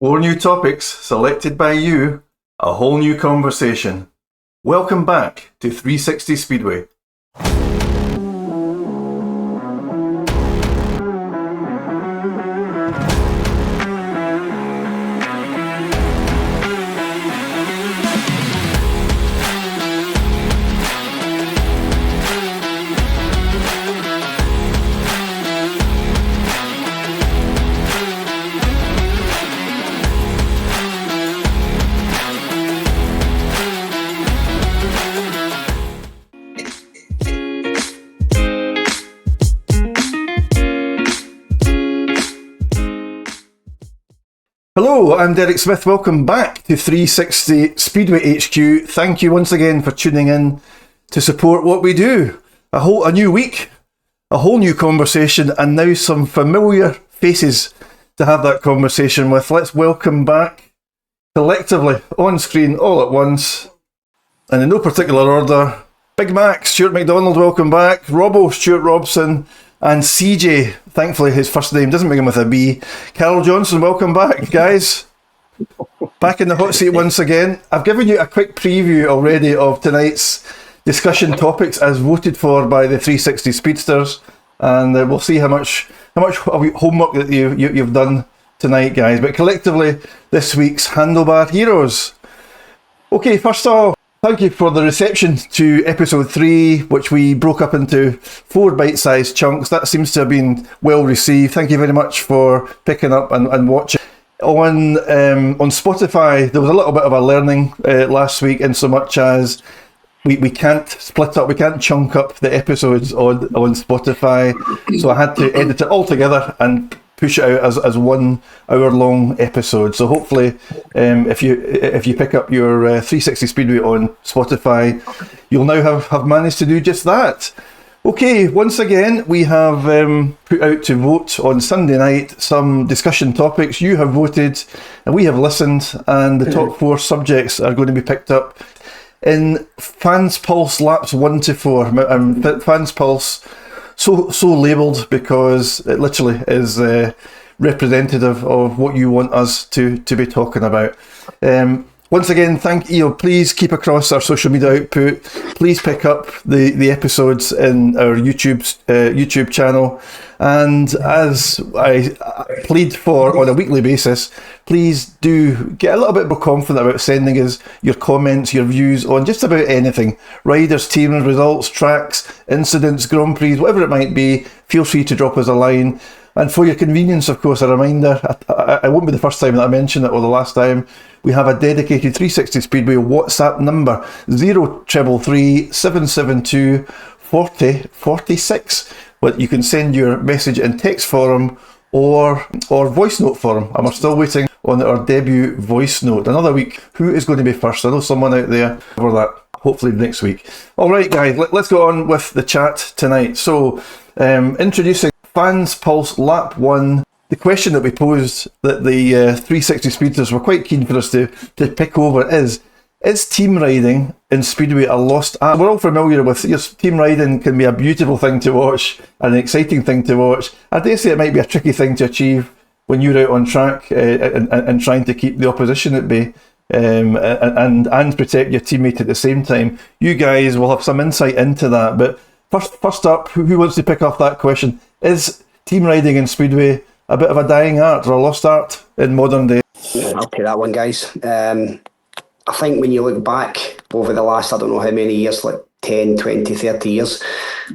4 new topics selected by you, a whole new conversation. Welcome back to 360 Speedway. Hello, I'm Derek Smith. Welcome back to 360 Speedway HQ. Thank you once again for tuning in to support what we do. A new week, a whole new conversation, and now some familiar faces to have that conversation with. Let's welcome back collectively, on screen, all at once, and in no particular order, Big Mac, Stuart McDonald, welcome back. Robbo, Stuart Robson, and CJ, thankfully his first name doesn't begin with a B. Carol Johnston, welcome back, guys. Back in the hot seat once again. I've given you a quick preview already of tonight's discussion topics as voted for by the 360 Speedsters, and we'll see how much homework that you've done tonight, guys. But collectively, this week's Handlebar Heroes. Okay, first of all, thank you for the reception to episode 3, which we broke up into 4 bite-sized chunks. That seems to have been well received. Thank you very much for picking up and watching. On Spotify, there was a little bit of a learning last week, in so much as we can't split up, we can't chunk up the episodes on Spotify. So I had to edit it all together and push it out as 1 hour long episode. So hopefully if you pick up your 360 Speedway on Spotify, you'll now have managed to do just that. Okay, once again we have put out to vote on Sunday night some discussion topics. You have voted and we have listened, and the top 4 subjects are going to be picked up in Fans Pulse laps 1 to 4. Fans Pulse, so labelled because it literally is representative of what you want us to be talking about. Once again, thank you. Please keep across our social media output. Please pick up the episodes in our YouTube channel. And as I plead for on a weekly basis, please do get a little bit more confident about sending us your comments, your views on just about anything. Riders, teams, results, tracks, incidents, Grand Prix, whatever it might be. Feel free to drop us a line. And for your convenience, of course, a reminder, I won't be the first time that I mention it or the last time, we have a dedicated 360 Speedway WhatsApp number, 0333 772 4046. But you can send your message in text form or voice note form. And we're still waiting on our debut voice note. Another week, who is going to be first? I know someone out there for that, hopefully next week. All right, guys, let's go on with the chat tonight. So, introducing Fans Pulse Lap 1. The question that we posed that the 360 Speedsters were quite keen for us to pick over is team riding in Speedway a lost art? We're all familiar with team riding can be a beautiful thing to watch, an exciting thing to watch. I dare say it might be a tricky thing to achieve when you're out on track and trying to keep the opposition at bay and protect your teammate at the same time. You guys will have some insight into that. But first up, who wants to pick off that question? Is team riding in Speedway a bit of a dying art or a lost art in modern day? I'll take that one, guys. I think when you look back over the last, I don't know how many years, like 10, 20, 30 years,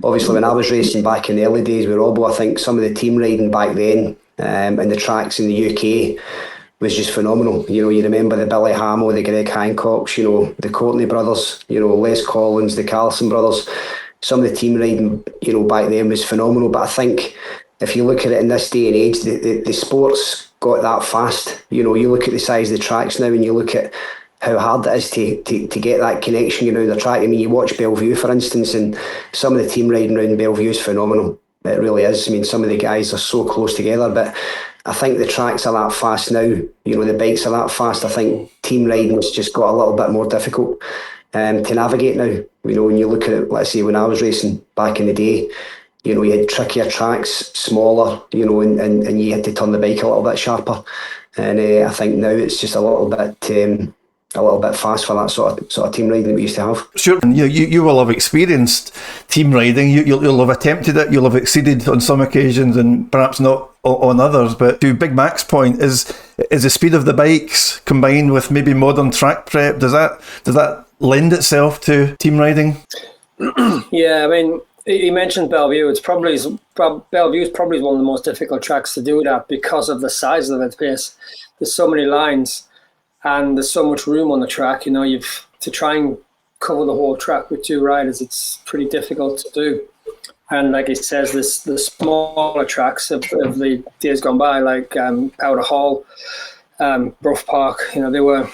obviously when I was racing back in the early days with Robbo, I think some of the team riding back then and the tracks in the UK was just phenomenal. You know, you remember the Billy Hamo, the Greg Hancocks, you know, the Courtney brothers, you know, Les Collins, the Carlson brothers. Some of the team riding, you know, back then was phenomenal. But I think if you look at it in this day and age, the sport's got that fast. You know, you look at the size of the tracks now and you look at how hard it is to get that connection around the track. I mean, you watch Bellevue, for instance, and some of the team riding around Bellevue is phenomenal. It really is. I mean, some of the guys are so close together, but I think the tracks are that fast now. You know, the bikes are that fast. I think team riding's just got a little bit more difficult to navigate now. You know, when you look at it, let's say when I was racing back in the day, you know, you had trickier tracks, smaller, you know, and you had to turn the bike a little bit sharper. And I think now it's just a little bit fast for that sort of team riding that we used to have. Sure, and you will have experienced team riding. You'll have attempted it. You'll have exceeded on some occasions, and perhaps not on others. But to Big Mac's point, is the speed of the bikes combined with maybe modern track prep, does that lend itself to team riding? Yeah, I mean, he mentioned Bellevue. Bellevue is probably one of the most difficult tracks to do that because of the size of the place. There's so many lines. And there's so much room on the track, you've to try and cover the whole track with two riders, it's pretty difficult to do. And like he says, the smaller tracks of the days gone by, like Powder Hall, Brough Park, they were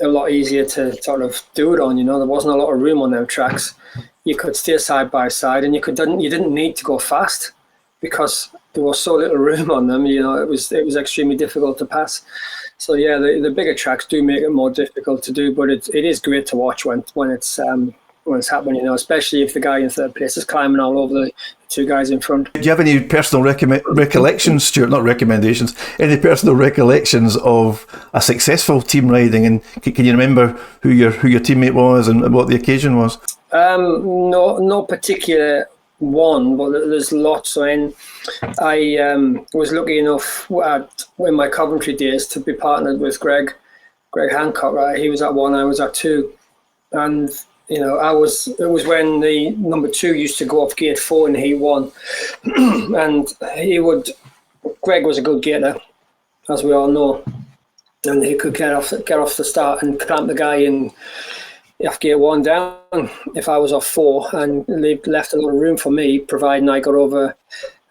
a lot easier to sort of do it on. There wasn't a lot of room on them tracks. You could steer side by side, and you didn't need to go fast because there was so little room on them. It was extremely difficult to pass. So yeah, the bigger tracks do make it more difficult to do, but it is great to watch when it's happening. Especially if the guy in third place is climbing all over the two guys in front. Do you have any personal recollections, Stuart? Not recommendations. Any personal recollections of a successful team riding, and can you remember who your teammate was and what the occasion was? No particular one, but there's lots. I was lucky enough in my Coventry days to be partnered with Greg Hancock. Right? He was at 1, I was at 2, and it was when the number 2 used to go off gate 4 in Heat 1, and Greg was a good gaiter, as we all know, and he could get off the start and clamp the guy in off gate 1 down if I was off 4, and left a lot of room for me, providing I got over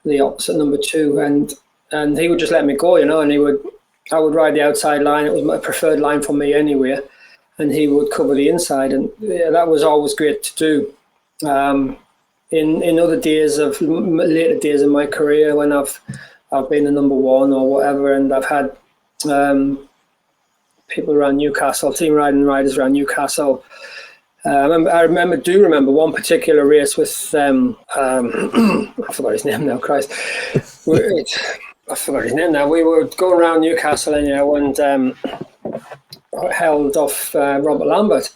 the opposite number 2, and he would just let me go, and I would ride the outside line. It was my preferred line for me anyway, and he would cover the inside, and that was always great to do. In other days later days in my career, when I've been the number 1 or whatever, and I've had people around Newcastle, team riders around Newcastle. I remember one particular race with I forgot his name now. Christ, I forgot his name now. We were going around Newcastle, and held off Robert Lambert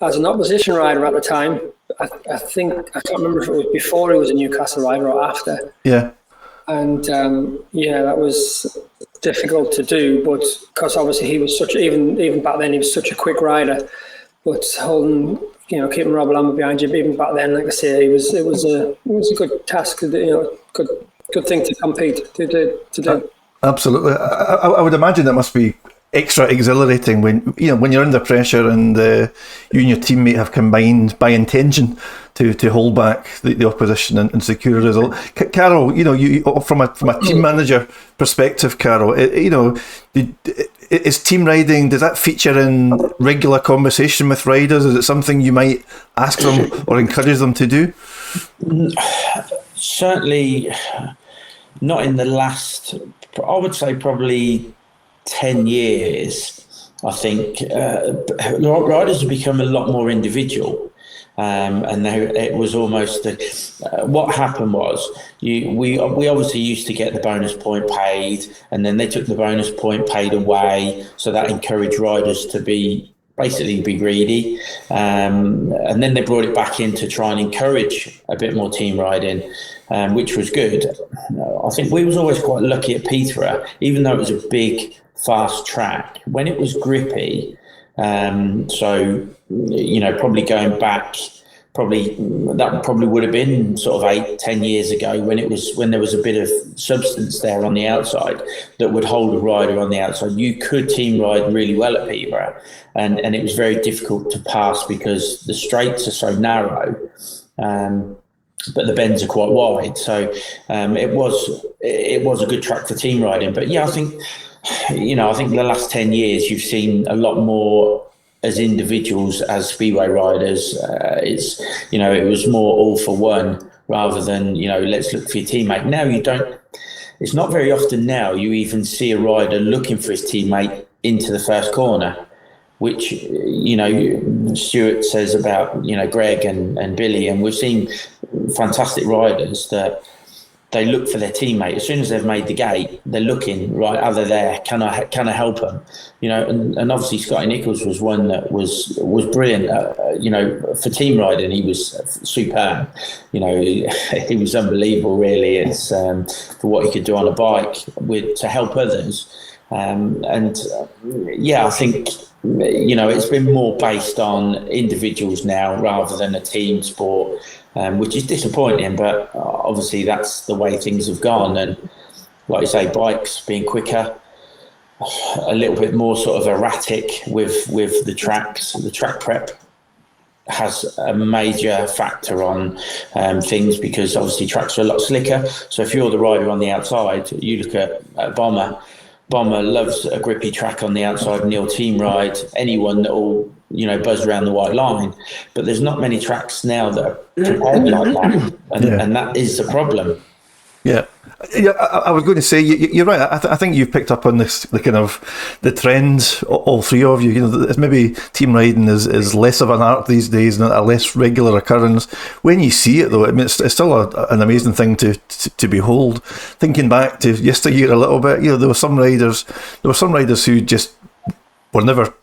as an opposition rider at the time. I can't remember if it was before he was a Newcastle rider or after. Yeah. And that was difficult to do, but because obviously he was even back then he was such a quick rider. But keeping Rob Lambert behind you, even back then, like I say, it was a good task, good thing to compete to do. Absolutely, I would imagine that must be extra exhilarating when you're under pressure and you and your teammate have combined by intention to hold back the opposition and secure a result. Carol, you from a team manager perspective, Carol, is team riding, does that feature in regular conversation with riders? Is it something you might ask them or encourage them to do? Certainly not in the last, I would say probably 10 years. I think riders have become a lot more individual. And it was almost what happened was we obviously used to get the bonus point paid, and then they took the bonus point paid away, so that encouraged riders to be greedy, and then they brought it back in to try and encourage a bit more team riding, which was good. I think we was always quite lucky at Peterborough, even though it was a big fast track, when it was grippy. Probably going back, that would have been sort of 8-10 years ago when there was a bit of substance there on the outside that would hold a rider on the outside. You could team ride really well at Peterborough, and it was very difficult to pass because the straights are so narrow, but the bends are quite wide. So it was a good track for team riding. But yeah, I think the last 10 years you've seen a lot more as individuals, as speedway riders. It was more all for one rather than, let's look for your teammate. Now it's not very often now you even see a rider looking for his teammate into the first corner, which, Stuart says about, Greg and Billy, and we've seen fantastic riders that they look for their teammate. As soon as they've made the gate, they're looking, right, are they there? Can I help them? You know, and obviously Scotty Nichols was one that was brilliant. You know, for team riding, he was superb. You know, he was unbelievable, really. It's for what he could do on a bike to help others. Yeah, I think, you know, it's been more based on individuals now rather than a team sport. Which is disappointing, but obviously that's the way things have gone. And like you say, bikes being quicker, a little bit more sort of erratic with the tracks. The track prep has a major factor on things, because obviously tracks are a lot slicker. So if you're the rider on the outside, you look at Bomber. Bomber loves a grippy track on the outside, and he'll team ride anyone that will, you know, buzz around the white line. But there's not many tracks now that are prepared like that, and that is the problem. Yeah, I was going to say, you're right. I think you've picked up on this, the kind of the trends, all three of you. You know, it's maybe team riding is less of an art these days, and a less regular occurrence. When you see it, though, I mean, it's still an amazing thing to behold. Thinking back to yesteryear a little bit, you know, there were some riders who just would never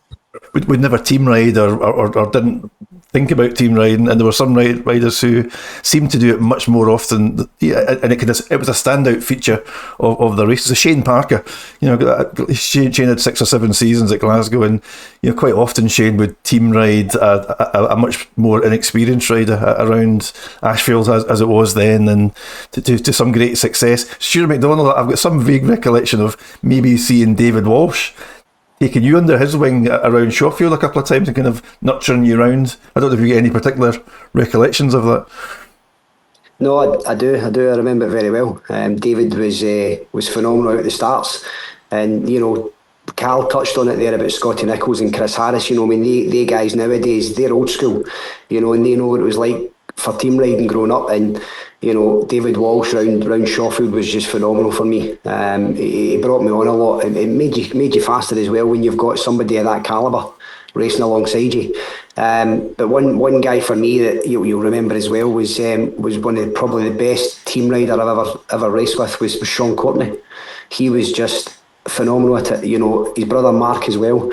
team ride or didn't think about team riding, and there were some riders who seemed to do it much more often. And it was a standout feature of the races. So Shane Parker, you know, Shane had 6 or 7 seasons at Glasgow, and you know, quite often Shane would team ride a much more inexperienced rider around Ashfield as it was then, and to some great success. Stuart McDonald, I've got some vague recollection of maybe seeing David Walsh taking you under his wing around Sheffield a couple of times and kind of nurturing you around. I don't know if you get any particular recollections of that. No, I do. I remember it very well. David was phenomenal at the starts, and you know, Cal touched on it there about Scotty Nichols and Chris Harris. You know, I mean, they guys nowadays, they're old school, you know, and they know what it was like for team riding growing up. And you know, David Walsh round Sheffield was just phenomenal for me. He brought me on a lot. It made you faster as well when you've got somebody of that calibre racing alongside you. But one guy for me that you'll remember as well was one of probably the best team rider I've ever raced with was Sean Courtney. He was just phenomenal at it. You know, his brother Mark as well,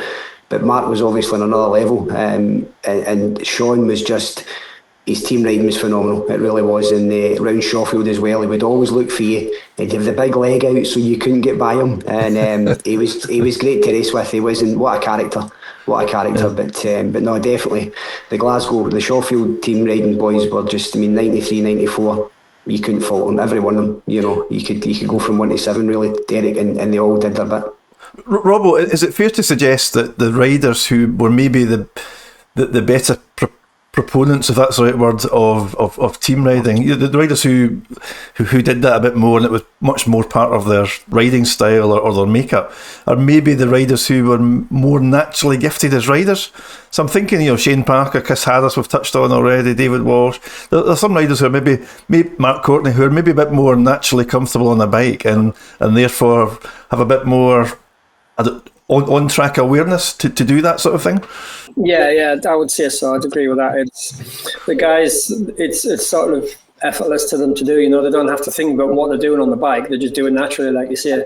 but Mark was obviously on another level. And Sean was just, his team riding was phenomenal. It really was. And round Sheffield as well, he would always look for you. He'd have the big leg out so you couldn't get by him. And he was great to race with. He wasn't, what a character. Yeah. But no, definitely the Sheffield team riding boys were just, I mean, 93, 94, you couldn't fault them. Every one of them, you know, you could go from 1 to 7 really, Derek, and they all did their bit. Robbo, is it fair to suggest that the riders who were maybe the better proponents, if that's the right word, of team riding, the riders who did that a bit more, and it was much more part of their riding style or their makeup, are maybe the riders who were more naturally gifted as riders? So I'm thinking, you know, Shane Parker, Chris Harris we've touched on already, David Walsh. There's some riders who are maybe Mark Courtney, who are maybe a bit more naturally comfortable on a bike and therefore have a bit more on-track awareness to do that sort of thing. Yeah, I would say so. I'd agree with that. It's the guys. It's sort of effortless to them to do. You know, they don't have to think about what they're doing on the bike. They just do it naturally, like you say,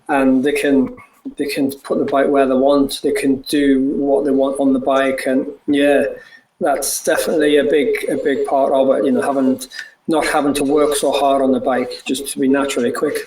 and they can put the bike where they want. They can do what they want on the bike, and yeah, that's definitely a big part of it. You know, not having to work so hard on the bike, just to be naturally quick.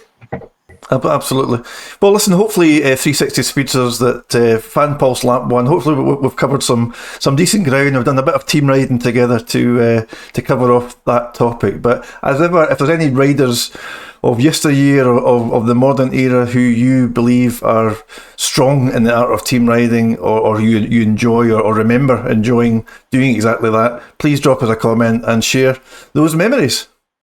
Absolutely. Well, listen, hopefully 360 Speedsters, that Fan Pulse Lap 1, hopefully we've covered some decent ground. We've done a bit of team riding together to cover off that topic. But as ever, if there's any riders of yesteryear or of the modern era who you believe are strong in the art of team riding, or you enjoy or remember enjoying doing exactly that, please drop us a comment and share those memories.